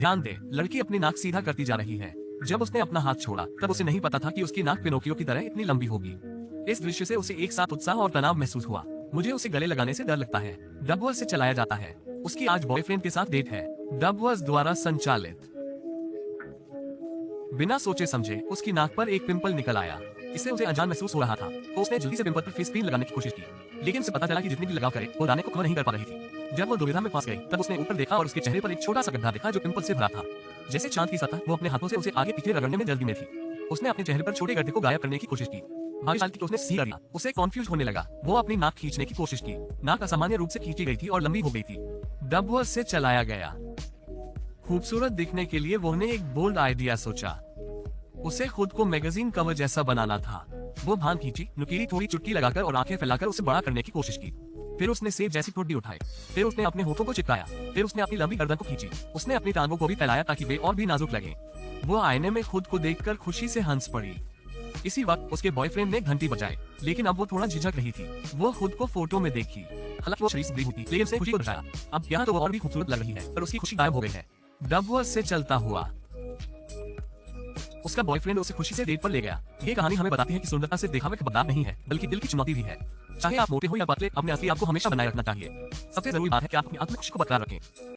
ध्यान दे, लड़की अपनी नाक सीधा करती जा रही है। जब उसने अपना हाथ छोड़ा तब उसे नहीं पता था कि उसकी नाक पिनोकियो की तरह इतनी लंबी होगी। इस दृश्य से उसे एक साथ उत्साह और तनाव महसूस हुआ। मुझे उसे गले लगाने से डर लगता है। डबवर्स से चलाया जाता है। उसकी आज बॉयफ्रेंड के साथ डेट है। डबवर्स द्वारा संचालित। बिना सोचे समझे उसकी नाक पर एक पिंपल निकल आया। इससे उसे अनजान महसूस हो रहा था, तो उसने जल्दी से पिंपल पर फेस क्रीम लगाने की कोशिश की, लेकिन उसे पता चला कि जितनी भी लगाव करे वो दाने को कवर नहीं कर पा रही थी। जब वो दुविधा में फंस गई तब उसने ऊपर देखा और उसके चेहरे पर एक छोटा सा गड्ढा देखा जो पिंपल से भरा था। जैसे चांद की सतह, वो अपने हाथों से उसे आगे पीछे रगड़ने में जल्दी में थी। उसने अपने चेहरे पर छोटे गड्ढे को गायब करने की कोशिश की। भाग्यशाली कि उसने सही कर लिया। उसे कॉन्फ्यूज होने लगा। वो अपनी नाक खींचने की कोशिश की। नाक असामान्य रूप से खींची गई थी और लंबी हो गई थी। डबवर्स से चलाया गया। खूबसूरत दिखने के लिए वोने एक बोल्ड आइडिया सोचा। उसे खुद को मैगजीन कवर जैसा बनाना था। वो भान खींची, नुकीली थोड़ी चुटकी लगाकर और आंखें फैलाकर उसे बड़ा करने की कोशिश की। फिर उसने सेब जैसी ठोड़ी उठाई। फिर उसने अपने होठों को चिपकाया। फिर उसने अपनी लंबी गर्दन को खींची। उसने अपनी टांगों को भी फैलाया ताकि वे और भी नाजुक लगे। वो आईने में खुद को देखकर खुशी से हंस पड़ी। इसी वक्त उसके बॉयफ्रेंड ने घंटी बजाई, लेकिन अब वो थोड़ा झिझक रही थी। वो खुद को फोटो में देखी। हालांकि वो शरीर से हुई थी, लेकिन उसने खुशी को दर्शाया। अब यहाँ तो वो और भी खूबसूरत लग रही है, पर उसकी खुशी गायब हो गई है। डबवर्स से चलता हुआ उसका बॉयफ्रेंड उसे खुशी से डेट पर ले गया। ये कहानी हमें बताती है कि सुंदरता सिर्फ दिखावे का बदलाव नहीं है, बल्कि दिल की चुनौती भी है। चाहे आप मोटे हो या पतले, अपने असली आप को हमेशा बनाए रखना चाहिए। सबसे जरूरी बात है कि आप अपनी आत्मिक खुशी को बरकरार रखें।